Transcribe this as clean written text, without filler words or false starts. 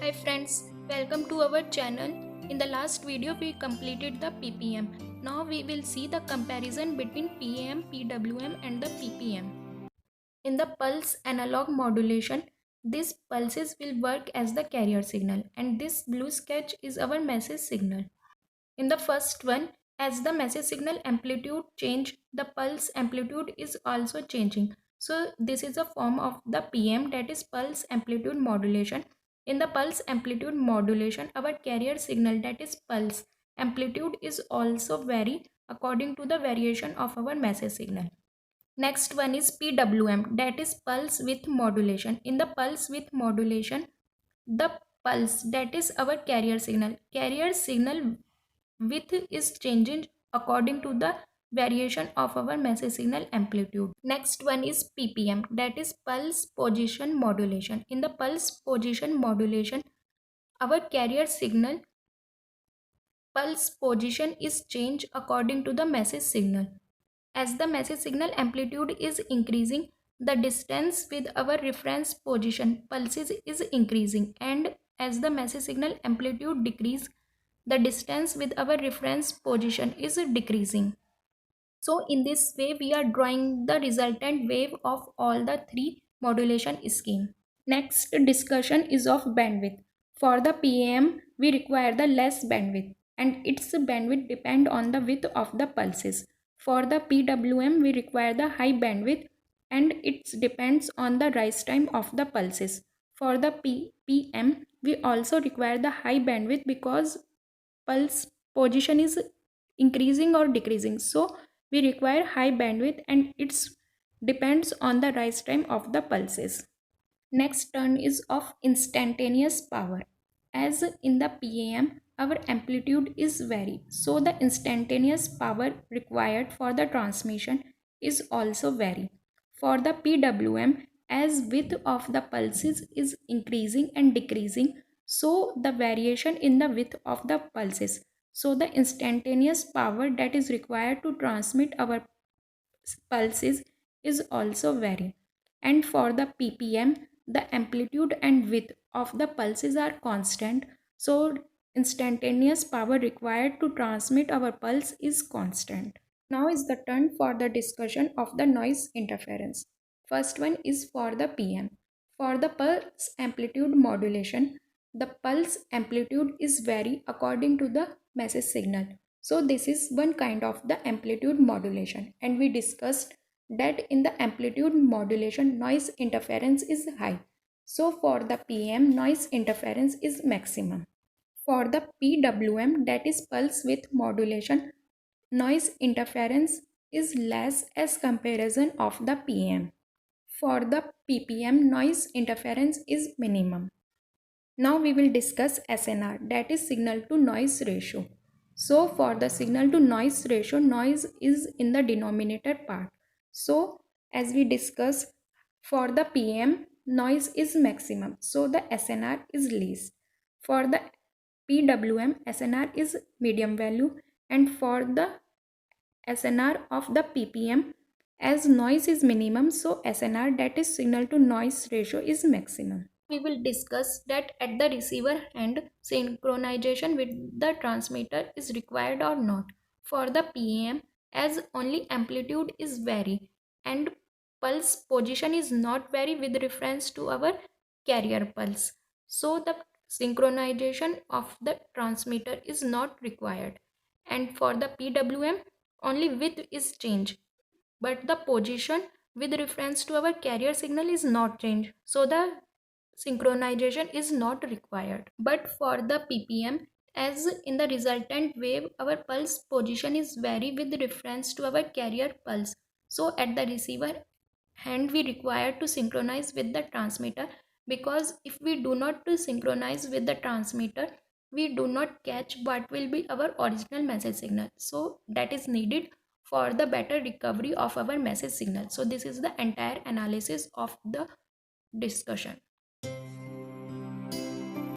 Hi friends, welcome to our channel. In the last video we completed the PPM. Now we will see the comparison between PAM, PWM and the PPM. In the pulse analog modulation, these pulses will work as the carrier signal and this blue sketch is our message signal. In the first one, as the message signal amplitude change, the pulse amplitude is also changing. So this is a form of the PM, that is pulse amplitude modulation. In the pulse amplitude modulation, our carrier signal, that is pulse amplitude, is also vary according to the variation of our message signal. Next one is PWM, that is pulse width modulation. In the pulse width modulation, the pulse, that is our carrier signal width is changing according to the variation of our message signal amplitude. Next one is PPM, that is pulse position modulation. In the pulse position modulation, our carrier signal pulse position is changed according to the message signal. As the message signal amplitude is increasing, the distance with our reference position pulses is increasing, and as the message signal amplitude decrease, the distance with our reference position is decreasing. So in this way we are drawing the resultant wave of all the three modulation scheme. Next discussion is of bandwidth. For the PAM we require the less bandwidth and its bandwidth depend on the width of the pulses. For the PWM we require the high bandwidth and it depends on the rise time of the pulses. For the PPM we also require the high bandwidth because pulse position is increasing or decreasing, so we require high bandwidth and it depends on the rise time of the pulses. Next turn is of instantaneous power. As in the PAM, our amplitude is vary, so the instantaneous power required for the transmission is also vary. For the PWM, as width of the pulses is increasing and decreasing, so the variation in the width of the pulses, so the instantaneous power that is required to transmit our pulses is also vary. And for the PPM, the amplitude and width of the pulses are constant, so instantaneous power required to transmit our pulse is constant. Now is the turn for the discussion of the noise interference. First one is for the PM. For the pulse amplitude modulation, the pulse amplitude is vary according to the message signal. So this is one kind of the amplitude modulation, and we discussed that in the amplitude modulation noise interference is high. So for the PM noise interference is maximum. For the PWM, that is pulse width modulation, noise interference is less as comparison of the PM. For the PPM, noise interference is minimum. Now we will discuss SNR, that is signal to noise ratio. So for the signal to noise ratio, noise is in the denominator part. So as we discuss, for the PM, noise is maximum, so the SNR is least. For the PWM, SNR is medium value, and for the SNR of the PPM, as noise is minimum, so SNR, that is signal to noise ratio, is maximum. We will discuss that at the receiver end synchronization with the transmitter is required or not. For the PAM, as only amplitude is vary and pulse position is not vary with reference to our carrier pulse, so the synchronization of the transmitter is not required. And for the PWM, only width is changed, but the position with reference to our carrier signal is not changed, so the synchronization is not required. But for the PPM, as in the resultant wave our pulse position is vary with reference to our carrier pulse, so at the receiver hand we require to synchronize with the transmitter, because if we do not synchronize with the transmitter, we do not catch what will be our original message signal, so that is needed for the better recovery of our message signal. So this is the entire analysis of the discussion.